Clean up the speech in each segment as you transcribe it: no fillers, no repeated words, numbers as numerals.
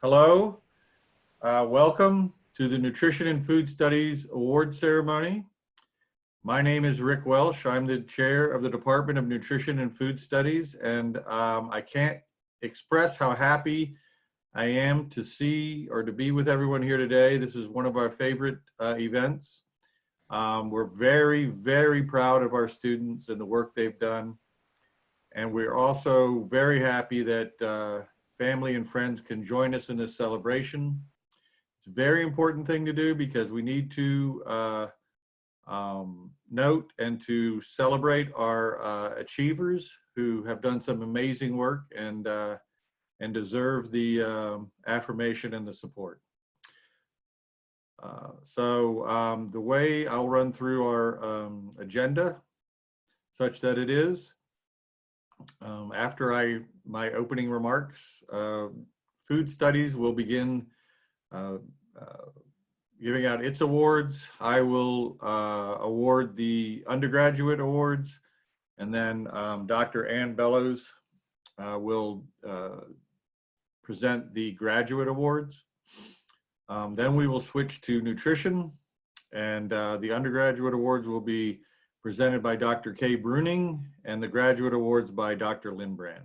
Hello, welcome to the Nutrition and Food Studies Award Ceremony. My name is Rick Welsh. I'm the chair of the Department of Nutrition and Food Studies, and I can't express how happy I am to see or to be with everyone here today. This is one of our favorite events. We're very, very proud of our students and the work they've done. And we're also very happy that family and friends can join us in this celebration. It's a very important thing to do because we need to note and to celebrate our achievers who have done some amazing work and deserve the affirmation and the support. The way I'll run through our agenda such that it is, after my opening remarks, Food Studies will begin giving out its awards. I will award the undergraduate awards, and then Dr. Ann Bellows will present the graduate awards. Then we will switch to nutrition, and the undergraduate awards will be presented by Dr. Kay Bruning, and the graduate awards by Dr. Lindbrand.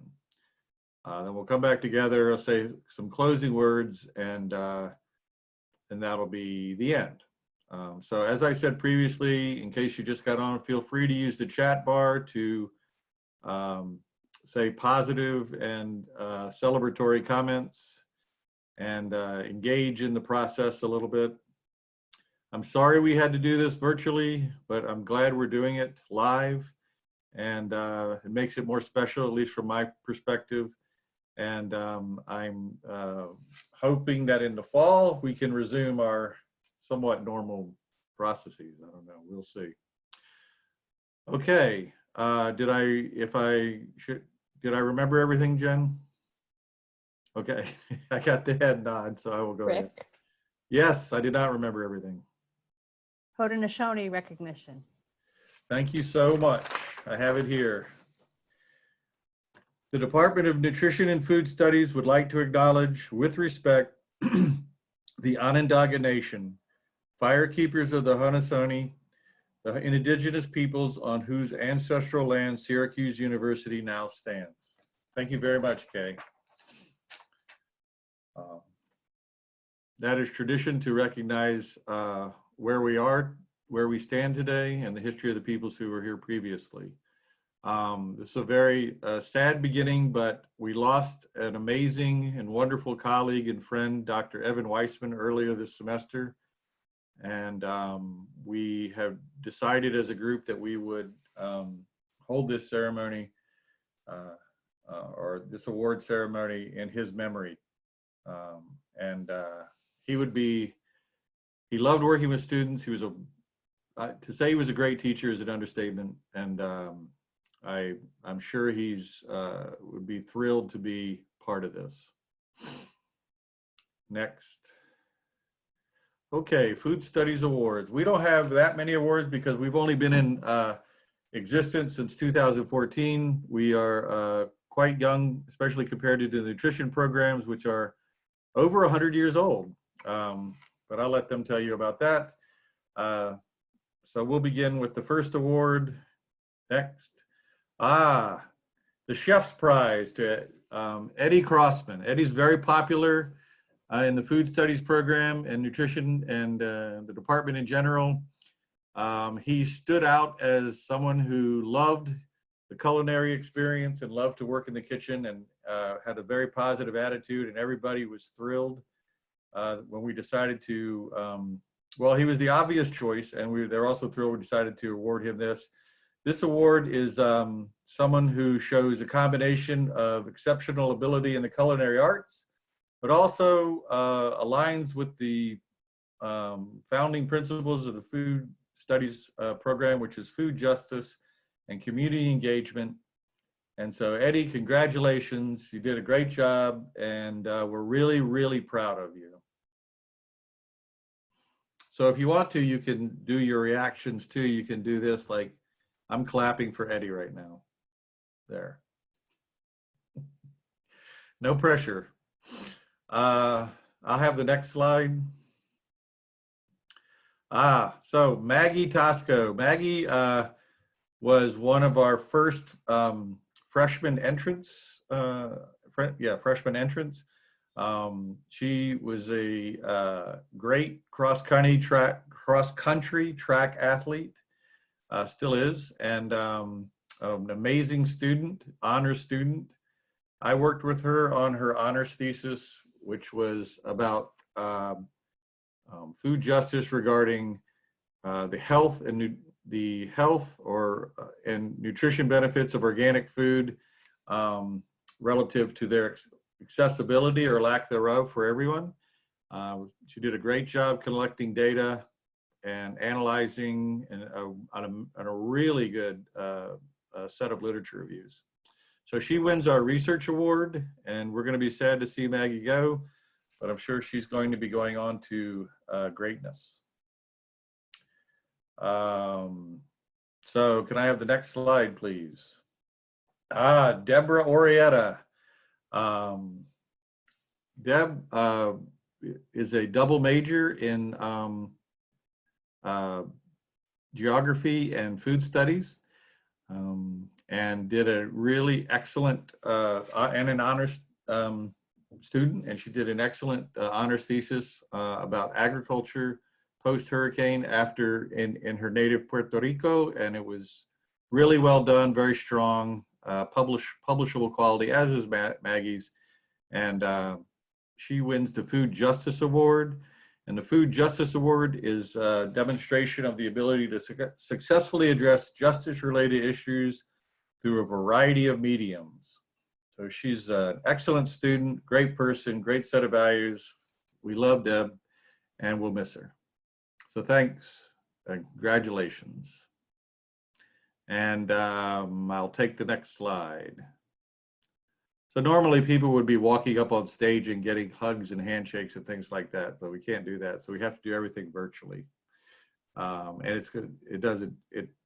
Then we'll come back together, I'll say some closing words, and that'll be the end. So as I said previously, in case you just got on, feel free to use the chat bar to say positive and celebratory comments and engage in the process a little bit. I'm sorry we had to do this virtually, but I'm glad we're doing it live, and it makes it more special, at least from my perspective. And I'm hoping that in the fall we can resume our somewhat normal processes. I don't know, we'll see. Okay, did I remember everything, Jen? Okay, I got the head nod, so I will go ahead. Yes, I did not remember everything. Haudenosaunee recognition. Thank you so much. I have it here. The Department of Nutrition and Food Studies would like to acknowledge with respect the Onondaga Nation, firekeepers of the Haudenosaunee, the indigenous peoples on whose ancestral land Syracuse University now stands. Thank you very much, Kay. That is tradition to recognize where we stand today, and the history of the peoples who were here previously. This is a very sad beginning, but we lost an amazing and wonderful colleague and friend, Dr. Evan Weissman, earlier this semester. And we have decided as a group that we would hold this ceremony or this award ceremony in his memory. He loved working with students. He was to say he was a great teacher is an understatement. And I'm sure he's would be thrilled to be part of this. Next. Okay, Food Studies Awards. We don't have that many awards because we've only been in existence since 2014. We are quite young, especially compared to the nutrition programs, which are over 100 years old. But I'll let them tell you about that. So we'll begin with the first award. Next. The Chef's Prize to Eddie Crossman. Eddie's very popular in the Food Studies program and nutrition and the department in general. He stood out as someone who loved the culinary experience and loved to work in the kitchen, and had a very positive attitude, and everybody was thrilled when we decided to, well, he was the obvious choice, and they're also thrilled we decided to award him this. This award is someone who shows a combination of exceptional ability in the culinary arts, but also aligns with the founding principles of the Food Studies program, which is food justice and community engagement. And so, Eddie, congratulations. You did a great job, and we're really, really proud of you. So if you want to, you can do your reactions too. You can do this, like I'm clapping for Eddie right now. There. No pressure. I'll have the next slide. So Maggie Tosco. Maggie was one of our first freshman entrants. Freshman entrants. She was a great cross-country track athlete, still is, and an amazing student, honors student. I worked with her on her honors thesis, which was about food justice regarding the health and and nutrition benefits of organic food relative to their accessibility or lack thereof for everyone. She did a great job collecting data and analyzing on a really good set of literature reviews. So she wins our research award, and we're going to be sad to see Maggie go, but I'm sure she's going to be going on to greatness. So can I have the next slide, please? Deborah Orietta. Deb is a double major in geography and food studies, and did a really excellent, and an honors student, and she did an excellent honors thesis about agriculture post-hurricane in her native Puerto Rico, and it was really well done, very strong, publishable quality, as is Maggie's, and she wins the Food Justice Award. And the Food Justice Award is a demonstration of the ability to successfully address justice-related issues through a variety of mediums. So she's an excellent student, great person, great set of values. We love Deb, and we'll miss her. So thanks, congratulations. And I'll take the next slide. So normally people would be walking up on stage and getting hugs and handshakes and things like that, but we can't do that. So we have to do everything virtually. And it's good.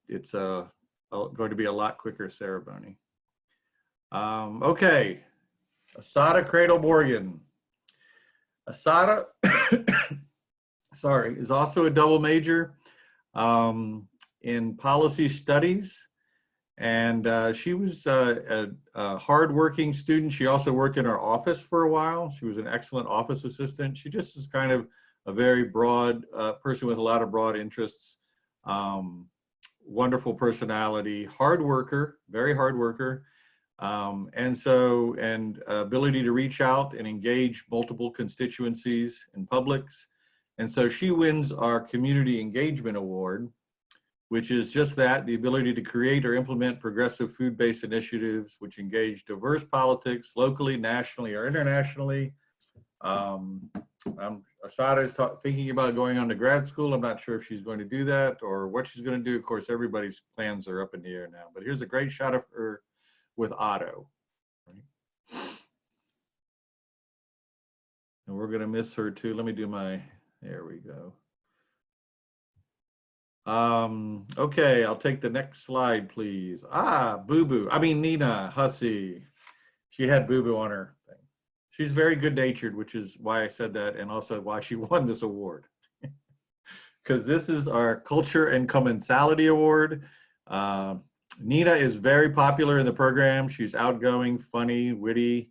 It's going to be a lot quicker ceremony. Okay, Asada Cradle Morgan. Asada, sorry, is also a double major in policy studies. And she was a hardworking student. She also worked in our office for a while. She was an excellent office assistant. She just is kind of a very broad person with a lot of broad interests. Wonderful personality, hard worker, very hard worker. And ability to reach out and engage multiple constituencies and publics. And so she wins our Community Engagement Award, which is just that, the ability to create or implement progressive food-based initiatives which engage diverse politics locally, nationally, or internationally. Asada is thinking about going on to grad school. I'm not sure if she's going to do that or what she's going to do. Of course, everybody's plans are up in the air now, but here's a great shot of her with Otto. Right? And we're going to miss her too. Let me do there we go. Okay, I'll take the next slide, please. Nina Hussey. She had boo-boo on her thing. She's very good-natured, which is why I said that, and also why she won this award. Because this is our Culture and Commensality Award. Nina is very popular in the program. She's outgoing, funny, witty,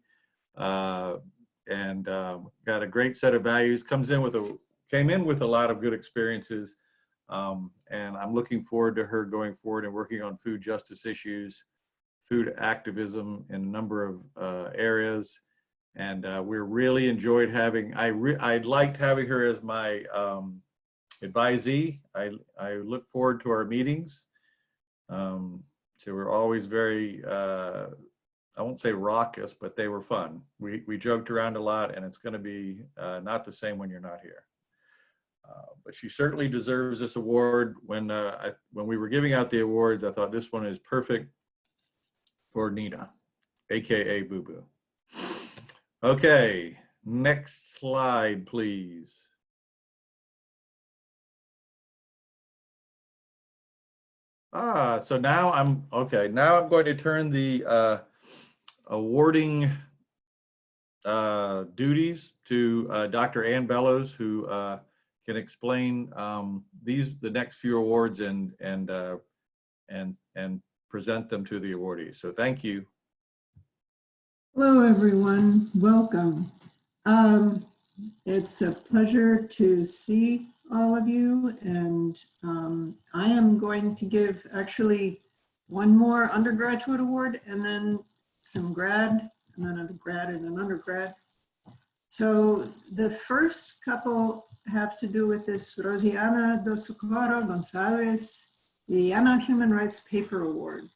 and got a great set of values. Came in with a lot of good experiences. And I'm looking forward to her going forward and working on food justice issues, food activism in a number of areas. And we really enjoyed I liked having her as my advisee. I look forward to our meetings. So we're always very, I won't say raucous, but they were fun. We joked around a lot, and it's going to be not the same when you're not here. But she certainly deserves this award. When we were giving out the awards, I thought this one is perfect for Nina, AKA Boo Boo. Okay, next slide, please. So now I'm going to turn the awarding duties to Dr. Ann Bellows, who can explain the next few awards and present them to the awardees. So thank you. Hello, everyone. Welcome. It's a pleasure to see all of you, and I am going to give actually one more undergraduate award and then some grad, and then a grad and an undergrad. So the first couple have to do with this Rosiana do Socorro Gonzalez Viana Human Rights Paper Award.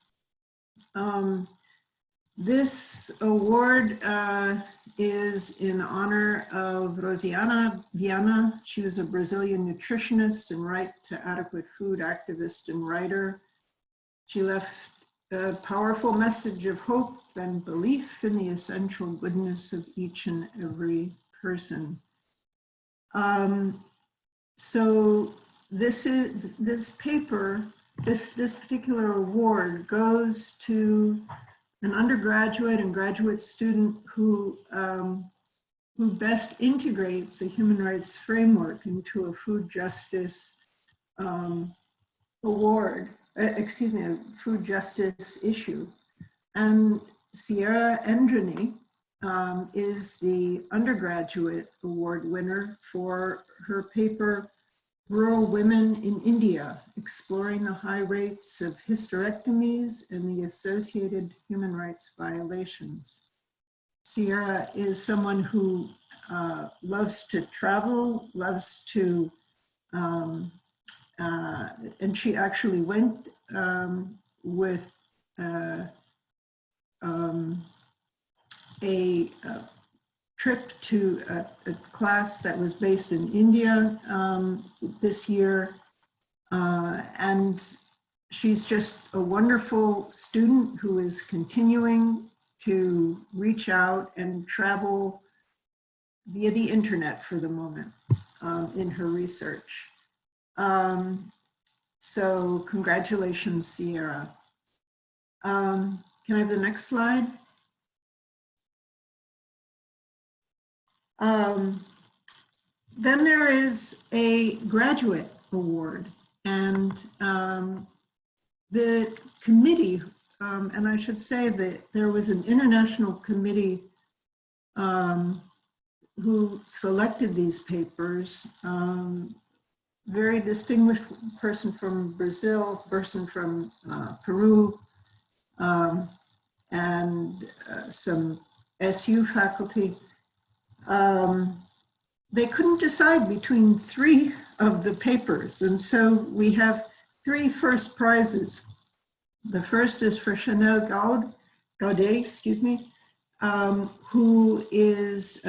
This award is in honor of Rosiana Viana. She was a Brazilian nutritionist and right to adequate food activist and writer. She left a powerful message of hope and belief in the essential goodness of each and every person. So this particular award goes to an undergraduate and graduate student who best integrates a human rights framework into a food justice award, excuse me, a food justice issue. And Sierra Endrany is the undergraduate award winner for her paper, Rural Women in India, Exploring the High Rates of Hysterectomies and the Associated Human Rights Violations. Sierra is someone who loves to travel, loves to, and she actually went with a trip to a class that was based in India this year. And she's just a wonderful student who is continuing to reach out and travel via the internet for the moment in her research. So congratulations, Sierra. Can I have the next slide? Then there is a graduate award, and the committee, and I should say that there was an international committee who selected these papers. Very distinguished person from Brazil, person from Peru, and some SU faculty. They couldn't decide between 3 of the papers, and so we have 3 first prizes. The first is for Chanel Gaudet, excuse me, who is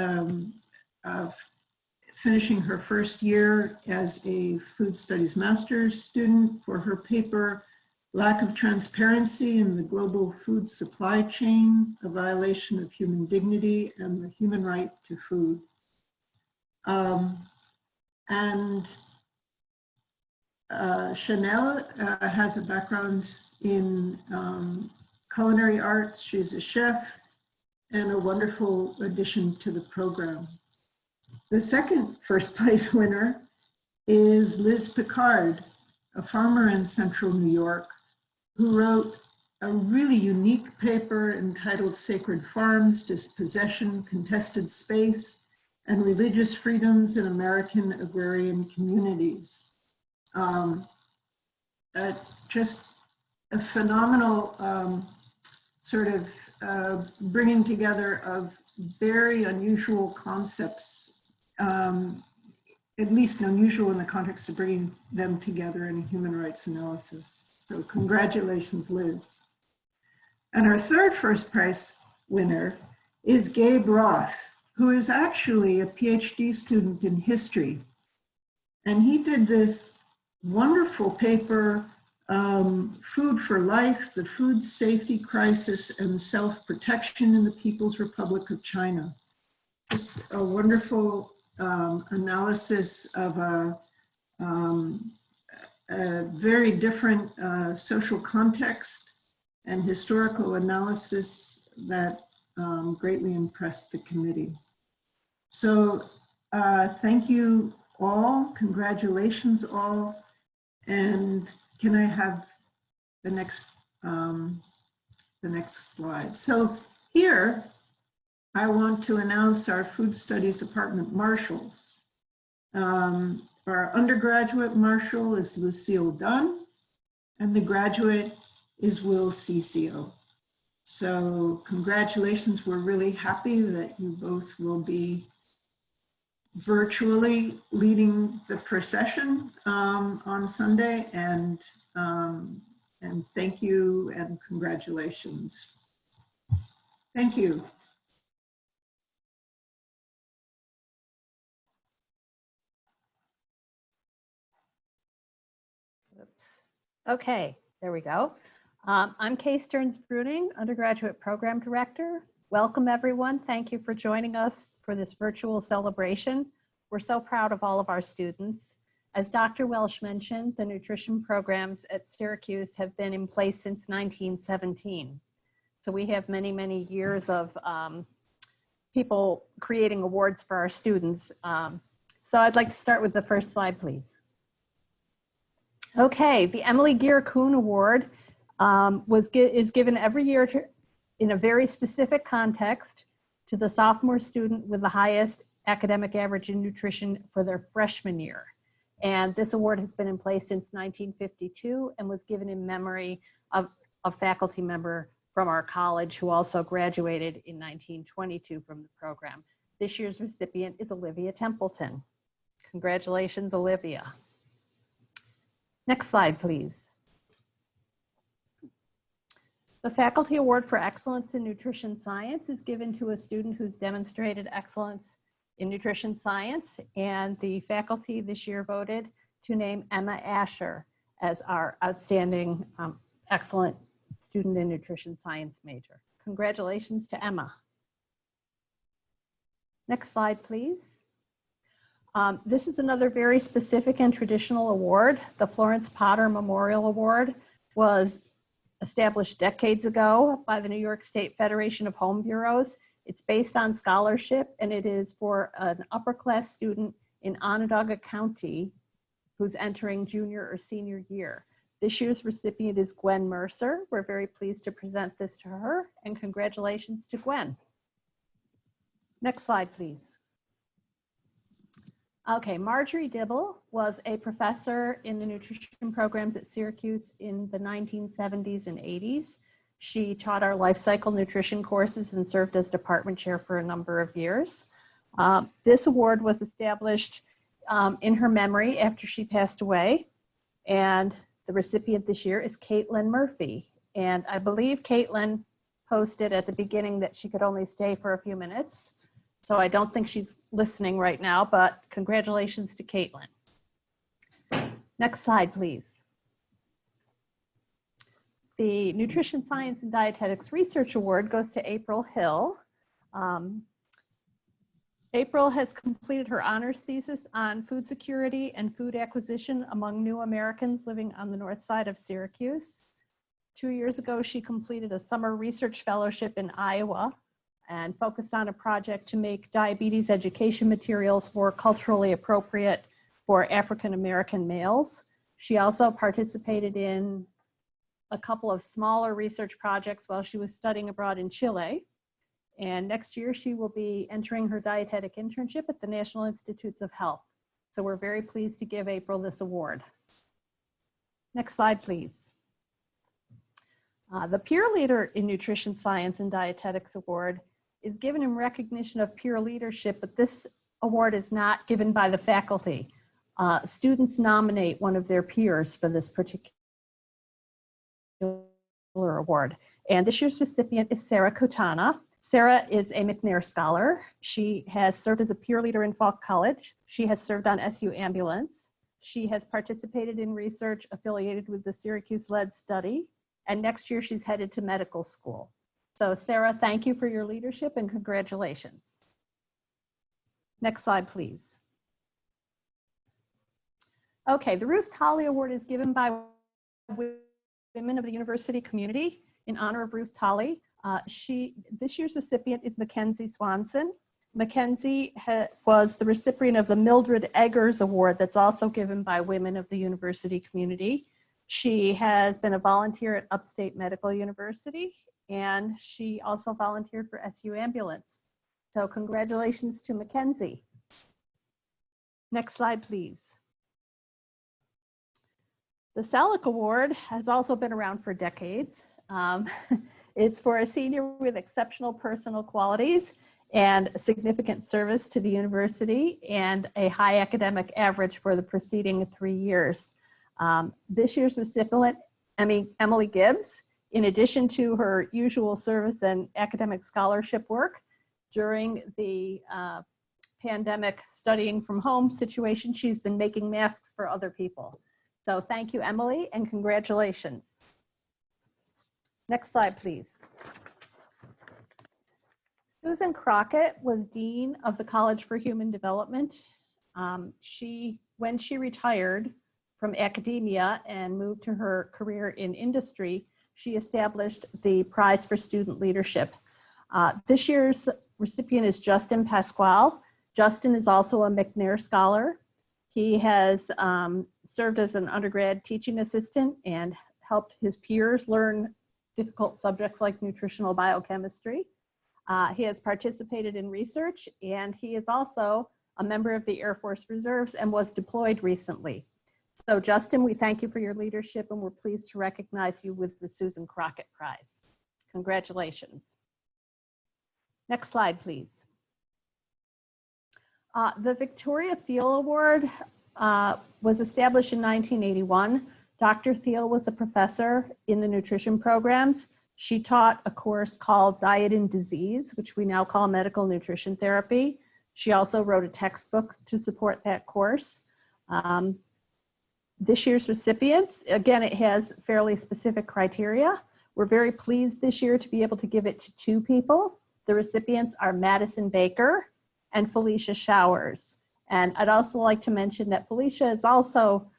finishing her first year as a food studies master's student for her paper, Lack of Transparency in the Global Food Supply Chain, a Violation of Human Dignity and the Human Right to Food. Chanel has a background in culinary arts. She's a chef and a wonderful addition to the program. The second first place winner is Liz Picard, a farmer in central New York, who wrote a really unique paper entitled Sacred Farms, Dispossession, Contested Space, and Religious Freedoms in American Agrarian Communities. Just a phenomenal sort of bringing together of very unusual concepts, at least unusual in the context of bringing them together in a human rights analysis. So congratulations, Liz. And our third first prize winner is Gabe Roth, who is actually a PhD student in history. And he did this wonderful paper, Food for Life, the Food Safety Crisis and Self-Protection in the People's Republic of China. Just a wonderful analysis of a very different social context and historical analysis that greatly impressed the committee. So thank you all, congratulations all, and can I have the next slide? So here, I want to announce our Food Studies Department Marshals. Our undergraduate Marshal is Lucille Dunn, and the graduate is Will Cicio. So congratulations, we're really happy that you both will be virtually leading the procession on Sunday, and thank you and congratulations. Thank you. Oops. Okay, there we go. I'm Stearns Bruning, Undergraduate Program Director. Welcome everyone. Thank you for joining us for this virtual celebration. We're so proud of all of our students. As Dr. Welsh mentioned, the nutrition programs at Syracuse have been in place since 1917. So we have many, many years of people creating awards for our students. So I'd like to start with the first slide, please. Okay, the Emily Gear Kuhn Award is given every year in a very specific context to the sophomore student with the highest academic average in nutrition for their freshman year. And this award has been in place since 1952 and was given in memory of a faculty member from our college who also graduated in 1922 from the program. This year's recipient is Olivia Templeton. Congratulations, Olivia. Next slide, please. The Faculty Award for Excellence in Nutrition Science is given to a student who's demonstrated excellence in nutrition science, and the faculty this year voted to name Emma Asher as our outstanding excellent student in nutrition science major. Congratulations to Emma. Next slide, please. This is another very specific and traditional award. The Florence Potter Memorial Award was established decades ago by the New York State Federation of Home Bureaus. It's based on scholarship, and it is for an upper class student in Onondaga County who's entering junior or senior year. This year's recipient is Gwen Mercer. We're very pleased to present this to her, and congratulations to Gwen. Next slide, please. Okay, Marjorie Dibble was a professor in the nutrition programs at Syracuse in the 1970s and 80s. She taught our life cycle nutrition courses and served as department chair for a number of years. This award was established in her memory after she passed away. And the recipient this year is Caitlin Murphy. And I believe Caitlin posted at the beginning that she could only stay for a few minutes. So I don't think she's listening right now, but congratulations to Caitlin. Next slide, please. The Nutrition Science and Dietetics Research Award goes to April Hill. April has completed her honors thesis on food security and food acquisition among new Americans living on the north side of Syracuse. 2 years ago, she completed a summer research fellowship in Iowa and focused on a project to make diabetes education materials more culturally appropriate for African American males. She also participated in a couple of smaller research projects while she was studying abroad in Chile. And next year, she will be entering her dietetic internship at the National Institutes of Health. So we're very pleased to give April this award. Next slide, please. The Peer Leader in Nutrition Science and Dietetics Award is given in recognition of peer leadership, but this award is not given by the faculty. Students nominate one of their peers for this particular award. And this year's recipient is Sarah Kotana. Sarah is a McNair Scholar. She has served as a peer leader in Falk College. She has served on SU Ambulance. She has participated in research affiliated with the Syracuse-led study. And next year, she's headed to medical school. So Sarah, thank you for your leadership and congratulations. Next slide, please. Okay, the Ruth Tolly Award is given by women of the university community in honor of Ruth Tolly. This year's recipient is Mackenzie Swanson. Mackenzie was the recipient of the Mildred Eggers Award that's also given by women of the university community. She has been a volunteer at Upstate Medical University, and she also volunteered for SU Ambulance. So congratulations to Mackenzie. Next slide, please. The Selleck Award has also been around for decades. It's for a senior with exceptional personal qualities and significant service to the university and a high academic average for the preceding 3 years. This year's recipient, Emily Gibbs, in addition to her usual service and academic scholarship work during the pandemic studying from home situation, she's been making masks for other people. So thank you, Emily, and congratulations. Next slide, please. Susan Crockett was Dean of the College for Human Development. When she retired from academia and moved to her career in industry, she established the Prize for Student Leadership. This year's recipient is Justin Pasquale. Justin is also a McNair Scholar. He has served as an undergrad teaching assistant and helped his peers learn difficult subjects like nutritional biochemistry. He has participated in research, and he is also a member of the Air Force Reserves and was deployed recently. So Justin, we thank you for your leadership, and we're pleased to recognize you with the Susan Crockett Prize. Congratulations. Next slide, please. The Victoria Thiele Award was established in 1981. Dr. Thiele was a professor in the nutrition programs. She taught a course called Diet and Disease, which we now call Medical Nutrition Therapy. She also wrote a textbook to support that course. This year's recipients, again, it has fairly specific criteria. We're very pleased this year to be able to give it to 2 people. The recipients are Madison Baker and Felicia Showers. And I'd also like to mention that Felicia is also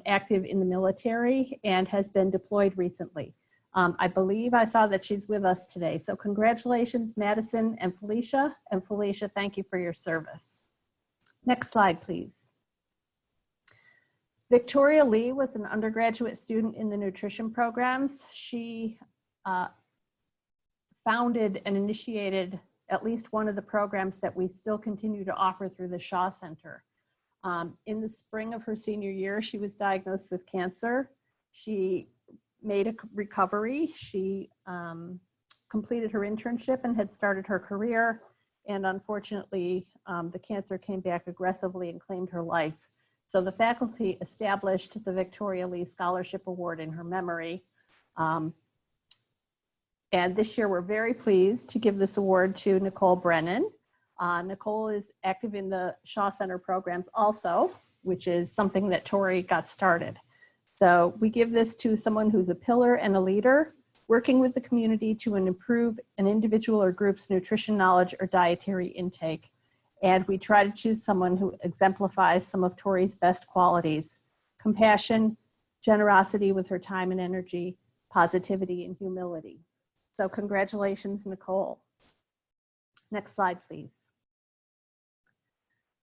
active in the military and has been deployed recently. I believe I saw that she's with us today. So congratulations, Madison and Felicia. And Felicia, thank you for your service. Next slide, please. Victoria Lee was an undergraduate student in the nutrition programs. She founded and initiated at least one of the programs that we still continue to offer through the Shaw Center. In the spring of her senior year, she was diagnosed with cancer. She made a recovery. She completed her internship and had started her career. And unfortunately, the cancer came back aggressively and claimed her life. So the faculty established the Victoria Lee Scholarship Award in her memory. And this year, we're very pleased to give this award to Nicole Brennan. Nicole is active in the Shaw Center programs also, which is something that Tori got started. So we give this to someone who's a pillar and a leader, working with the community to improve an individual or group's nutrition knowledge or dietary intake. And we try to choose someone who exemplifies some of Tori's best qualities: compassion, generosity with her time and energy, positivity, and humility. So congratulations, Nicole. Next slide, please.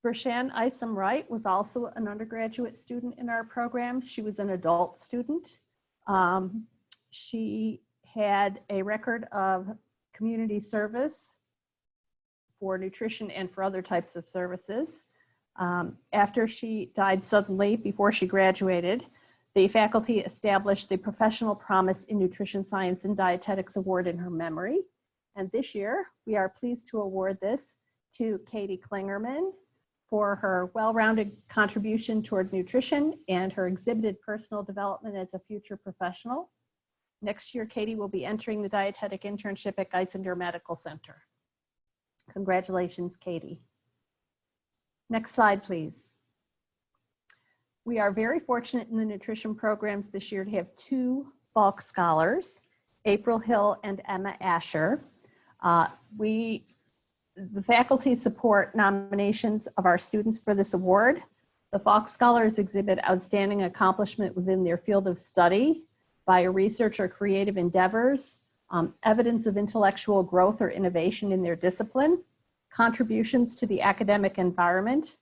Vershan Isom Wright was also an undergraduate student in our program. She was an adult student. She had a record of community service for nutrition and for other types of services. After she died suddenly before she graduated, the faculty established the Professional Promise in Nutrition Science and Dietetics Award in her memory. And this year, we are pleased to award this to Katie Klingerman for her well-rounded contribution toward nutrition and her exhibited personal development as a future professional. Next year, Katie will be entering the dietetic internship at Geisinger Medical Center. Congratulations, Katie. Next slide, please. We are very fortunate in the nutrition programs this year to have 2 Falk Scholars, April Hill and Emma Asher. The faculty support nominations of our students for this award. The Falk Scholars exhibit outstanding accomplishment within their field of study, via research or creative endeavors, evidence of intellectual growth or innovation in their discipline, contributions to the academic environment,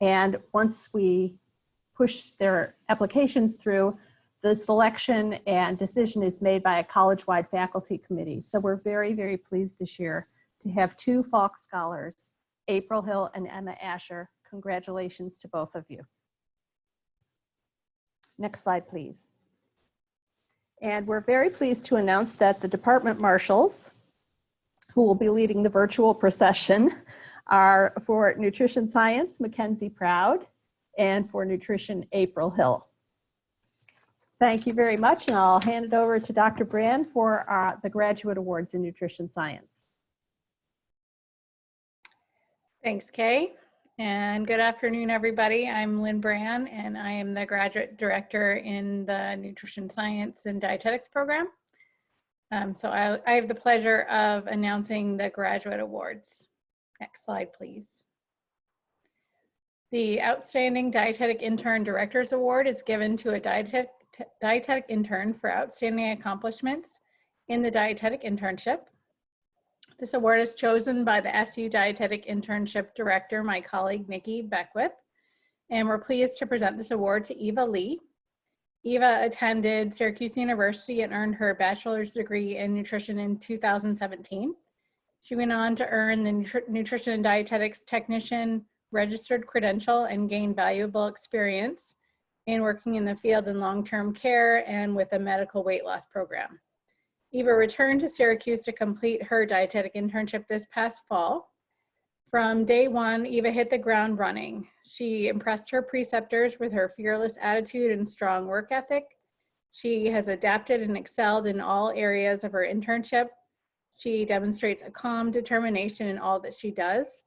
and once we push their applications through, the selection and decision is made by a college-wide faculty committee. So we're very, very pleased this year to have 2 Falk Scholars, April Hill and Emma Asher. Congratulations to both of you. Next slide, please. And we're very pleased to announce that the department marshals, who will be leading the virtual procession, are for nutrition science, Mackenzie Proud, and for nutrition, April Hill. Thank you very much, and I'll hand it over to Dr. Brand for the graduate awards in nutrition science. Thanks, Kay. And good afternoon, everybody. I'm Lynn Brand, and I am the graduate director in the nutrition science and dietetics program. So I have the pleasure of announcing the graduate awards. Next slide, please. The Outstanding Dietetic Intern Director's Award is given to a dietetic intern for outstanding accomplishments in the dietetic internship. This award is chosen by the SU Dietetic Internship Director, my colleague, Nikki Beckwith, and we're pleased to present this award to Eva Lee. Eva attended Syracuse University and earned her bachelor's degree in nutrition in 2017. She went on to earn the Nutrition and Dietetics Technician registered credential and gained valuable experience in working in the field in long-term care and with a medical weight loss program. Eva returned to Syracuse to complete her dietetic internship this past fall. From day one, Eva hit the ground running. She impressed her preceptors with her fearless attitude and strong work ethic. She has adapted and excelled in all areas of her internship. She demonstrates a calm determination in all that she does.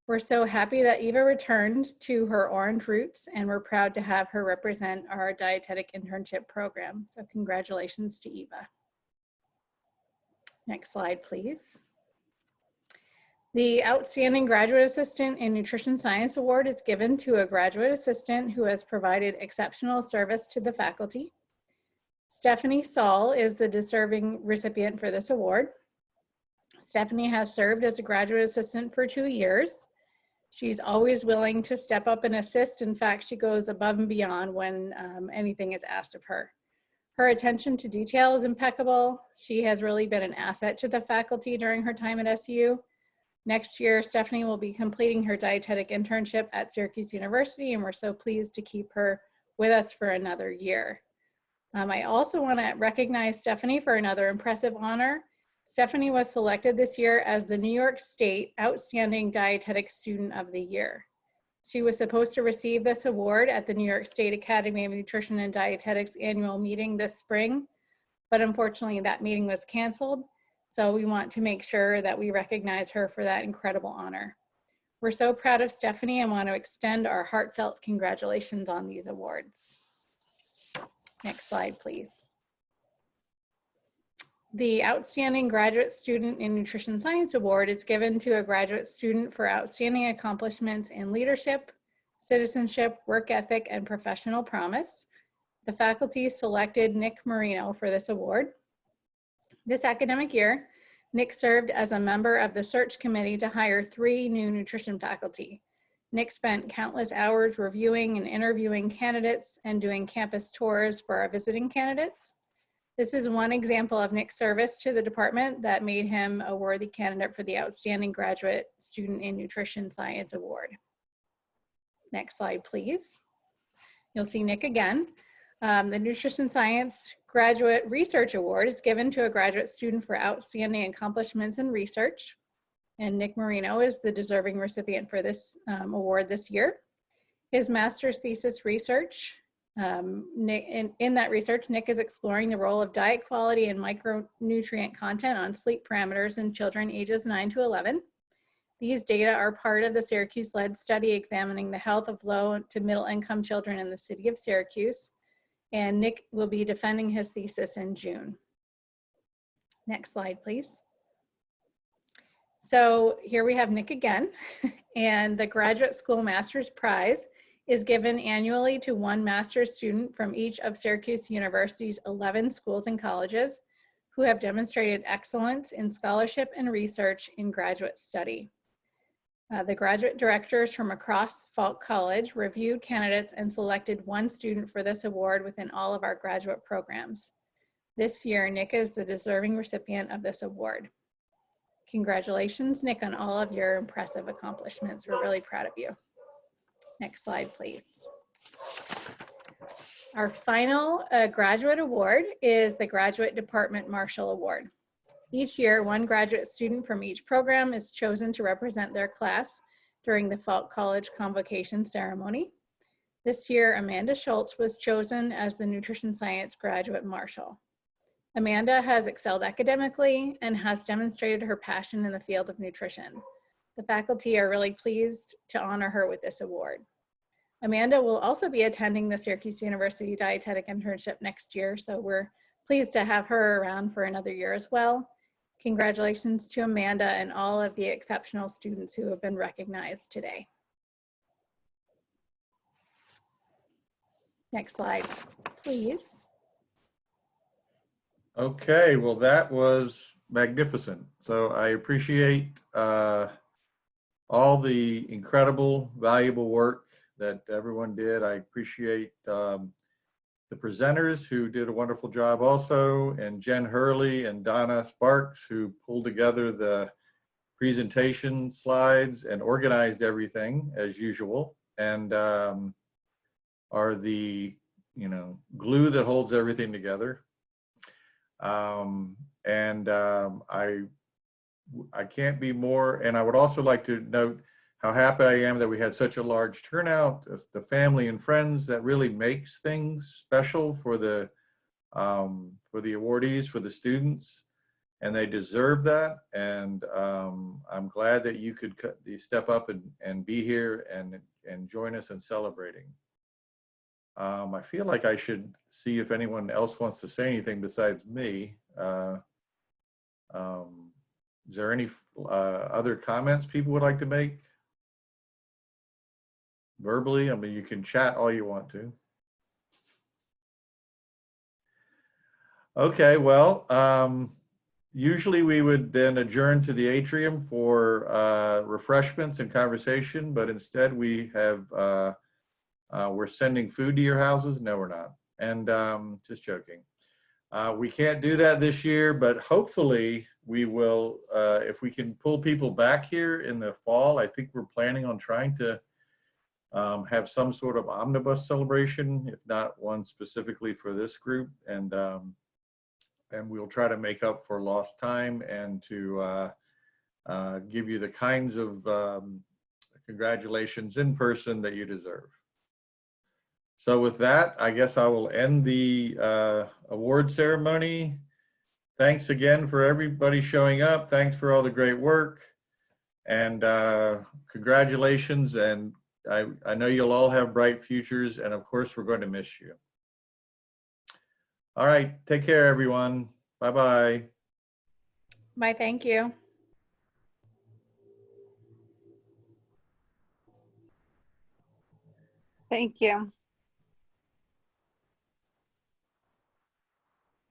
We're so happy that Eva returned to her Orange roots, and we're proud to have her represent our dietetic internship program. So congratulations to Eva. Next slide, please. The Outstanding Graduate Assistant in Nutrition Science Award is given to a graduate assistant who has provided exceptional service to the faculty. Stephanie Saul is the deserving recipient for this award. Stephanie has served as a graduate assistant for 2 years. She's always willing to step up and assist. In fact, she goes above and beyond when anything is asked of her. Her attention to detail is impeccable. She has really been an asset to the faculty during her time at SU. Next year, Stephanie will be completing her dietetic internship at Syracuse University, and we're so pleased to keep her with us for another year. I also want to recognize Stephanie for another impressive honor. Stephanie was selected this year as the New York State Outstanding Dietetic Student of the Year. She was supposed to receive this award at the New York State Academy of Nutrition and Dietetics annual meeting this spring, but unfortunately that meeting was canceled. So we want to make sure that we recognize her for that incredible honor. We're so proud of Stephanie and want to extend our heartfelt congratulations on these awards. Next slide, please. The Outstanding Graduate Student in Nutrition Science Award is given to a graduate student for outstanding accomplishments in leadership, citizenship, work ethic, and professional promise. The faculty selected Nick Marino for this award. This academic year, Nick served as a member of the search committee to hire 3 new nutrition faculty. Nick spent countless hours reviewing and interviewing candidates and doing campus tours for our visiting candidates. This is one example of Nick's service to the department that made him a worthy candidate for the Outstanding Graduate Student in Nutrition Science Award. Next slide, please. You'll see Nick again. The Nutrition Science Graduate Research Award is given to a graduate student for outstanding accomplishments in research. And Nick Marino is the deserving recipient for this award this year. His master's thesis research, in that research, Nick is exploring the role of diet quality and micronutrient content on sleep parameters in children ages 9 to 11. These data are part of the Syracuse-led study examining the health of low to middle income children in the city of Syracuse. And Nick will be defending his thesis in June. Next slide, please. So here we have Nick again, and the Graduate School Master's Prize is given annually to one master's student from each of Syracuse University's 11 schools and colleges who have demonstrated excellence in scholarship and research in graduate study. The graduate directors from across Falk College reviewed candidates and selected one student for this award within all of our graduate programs. This year, Nick is the deserving recipient of this award. Congratulations, Nick, on all of your impressive accomplishments. We're really proud of you. Next slide, please. Our final graduate award is the Graduate Department Marshal Award. Each year, one graduate student from each program is chosen to represent their class during the Falk College Convocation Ceremony. This year, Amanda Schultz was chosen as the Nutrition Science Graduate Marshal. Amanda has excelled academically and has demonstrated her passion in the field of nutrition. The faculty are really pleased to honor her with this award. Amanda will also be attending the Syracuse University Dietetic internship next year, so we're pleased to have her around for another year as well. Congratulations to Amanda and all of the exceptional students who have been recognized today. Next slide, please. Okay, well, that was magnificent. So I appreciate all the incredible, valuable work that everyone did. I appreciate the presenters who did a wonderful job also, and Jen Hurley and Donna Sparks who pulled together the presentation slides and organized everything as usual, and are the glue that holds everything together. I can't be more, and I would also like to note how happy I am that we had such a large turnout, the family and friends that really makes things special for the awardees, for the students, and they deserve that. And I'm glad that you could step up and be here and join us in celebrating. I feel like I should see if anyone else wants to say anything besides me. Is there any other comments people would like to make? Verbally, I mean, you can chat all you want to. Okay, well, usually we would then adjourn to the atrium for refreshments and conversation, but instead we have, we're sending food to your houses. No, we're not. And just joking. We can't do that this year, but hopefully we will, if we can pull people back here in the fall. I think we're planning on trying to have some sort of omnibus celebration, if not one specifically for this group, and we'll try to make up for lost time and to give you the kinds of congratulations in person that you deserve. So with that, I guess I will end the award ceremony. Thanks again for everybody showing up. Thanks for all the great work, and congratulations. And I know you'll all have bright futures, and of course, we're going to miss you. All right, take care, everyone. Bye-bye. Bye, thank you. Thank you.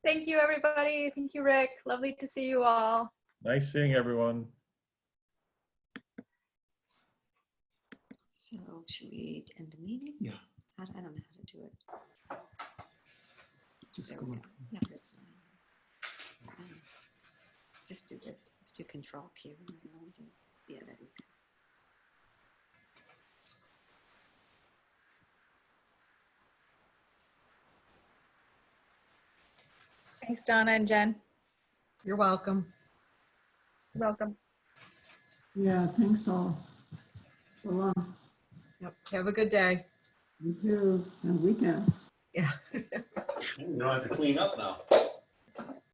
Thank you, everybody. Thank you, Rick. Lovely to see you all. Nice seeing everyone. So should we end the meeting? Yeah. I don't know how to do it. Just There go we up. go. Yeah, it's not. Just do this. Let's do Control Q. Yeah, there we go. Thanks, Donna and Jen. You're welcome. You're welcome. Yeah, thanks all. So long. Yep. Have a good day. You too. And weekend. Yeah. You don't have to clean up now.